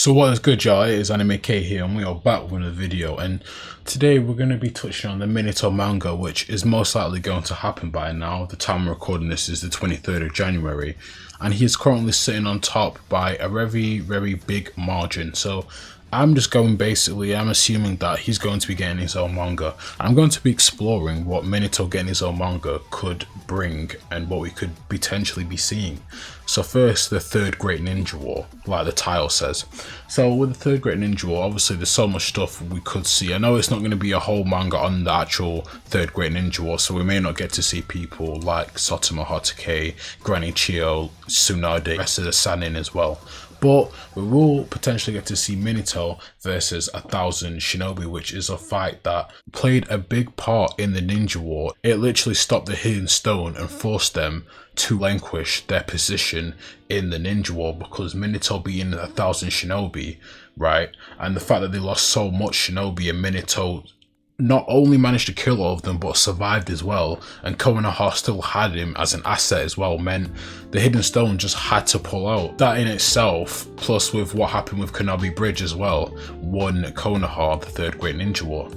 So what is good, y'all? It is Anime K here and we are back with a video, and today we're going to be touching on the Minato manga, which is most likely going to happen by now. The time I'm recording this is the 23rd of January and he is currently sitting on top by a very big margin. So I'm assuming that he's going to be getting his own manga. I'm going to be exploring what Minato getting his own manga could bring and what we could potentially be seeing. So first, the Third Great Ninja War, like the title says. So with the Third Great Ninja War, obviously there's so much stuff we could see. I know it's not going to be a whole manga on the actual Third Great Ninja War, so we may not get to see people like Satomu Hotake, Granny Chiyo, Tsunade, the rest of the Sannin as well. But we will potentially get to see Minato versus 1,000 Shinobi, which is a fight that played a big part in the Ninja War. It literally stopped the Hidden Stone and forced them to relinquish their position in the Ninja War, because Minato being 1,000 Shinobi, right, and the fact that they lost so much Shinobi and Minato not only managed to kill all of them but survived as well, and Konoha still had him as an asset as well, meant the Hidden Stone just had to pull out. That in itself, plus with what happened with Konoha Bridge as well, won Konoha the Third Great Ninja War.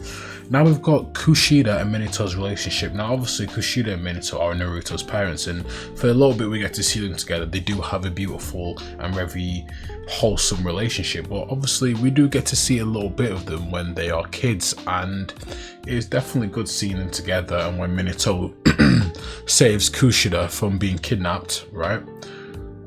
Now we've got Kushida and Minato's relationship. Now obviously Kushida and Minato are Naruto's parents, and for a little bit we get to see them together. They do have a beautiful and very wholesome relationship, but obviously we do get to see a little bit of them when they are kids, and it's definitely good seeing them together. And when Minato saves Kushida from being kidnapped, right?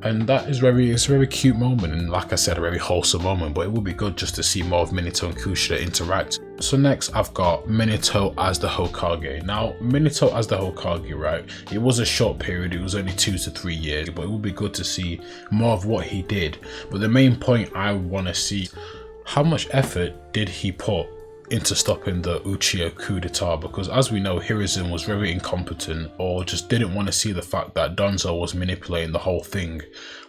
And that is it's a very cute moment, and like I said, a very wholesome moment, but it would be good just to see more of Minato and Kushida interact. So next I've got Minato as the Hokage. Now Minato as the Hokage, right, it was a short period, it was only 2 to 3 years, but it would be good to see more of what he did. But the main point I want to see, how much effort did he put into stopping the Uchiha coup d'etat, because as we know, Hiruzen was very incompetent or just didn't want to see the fact that Danzo was manipulating the whole thing.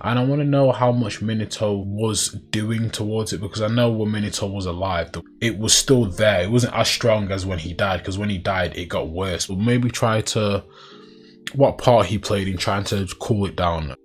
And I want to know how much Minato was doing towards it, because I know when Minato was alive, it was still there. It wasn't as strong as when he died, because when he died it got worse. But maybe try to, what part he played in trying to cool it down.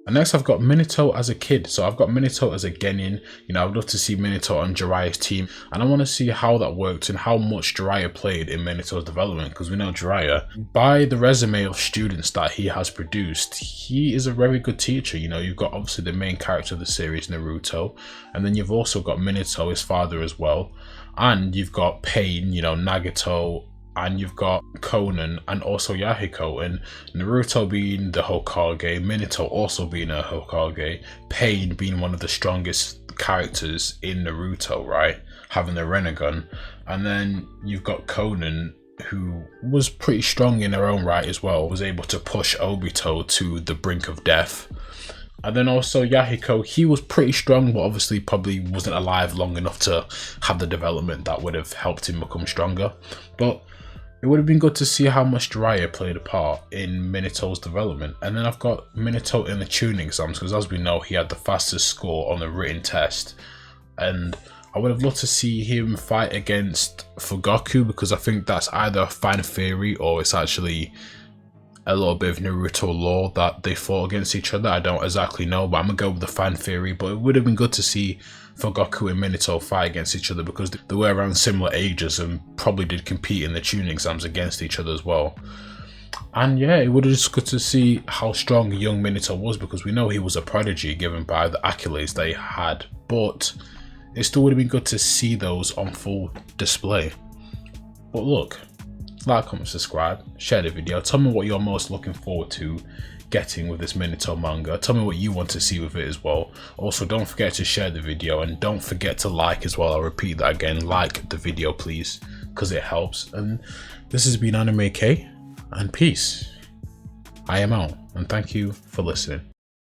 And next I've got Minato as a kid. So I've got Minato as a Genin. You know, I'd love to see Minato on Jiraiya's team, and I want to see how that worked and how much Jiraiya played in Minato's development, because we know Jiraiya, by the resume of students that he has produced, he is a very good teacher. You know, you've got obviously the main character of the series, Naruto, and then you've also got Minato, his father, as well, and you've got Pain, you know, Nagato, and you've got Conan and also Yahiko, and Naruto being the Hokage, Minato also being a Hokage, Pain being one of the strongest characters in Naruto, right, having the Rinnegan, and then you've got Conan, who was pretty strong in her own right as well, was able to push Obito to the brink of death. And then also Yahiko, he was pretty strong, but obviously probably wasn't alive long enough to have the development that would have helped him become stronger. But it would have been good to see how much Jiraiya played a part in Minato's development. And then I've got Minato in the tuning exams, because as we know, he had the fastest score on the written test. And I would have loved to see him fight against Fugoku, because I think that's either a fan theory or it's actually a little bit of Naruto lore that they fought against each other. I don't exactly know, but I'm gonna go with the fan theory. But it would have been good to see Fugoku and Minato fight against each other, because they were around similar ages and probably did compete in the tuning exams against each other as well. And yeah, it would have just good to see how strong young Minato was, because we know he was a prodigy given by the accolades they had, but it still would have been good to see those on full display. But look, like, comment, subscribe, share the video, tell me what you're most looking forward to getting with this Minato manga. Tell me what you want to see with it as well. Also, don't forget to share the video, and don't forget to like as well. I'll repeat that again, like the video please, because it helps. And this has been Anime K, and peace. I am out, and thank you for listening.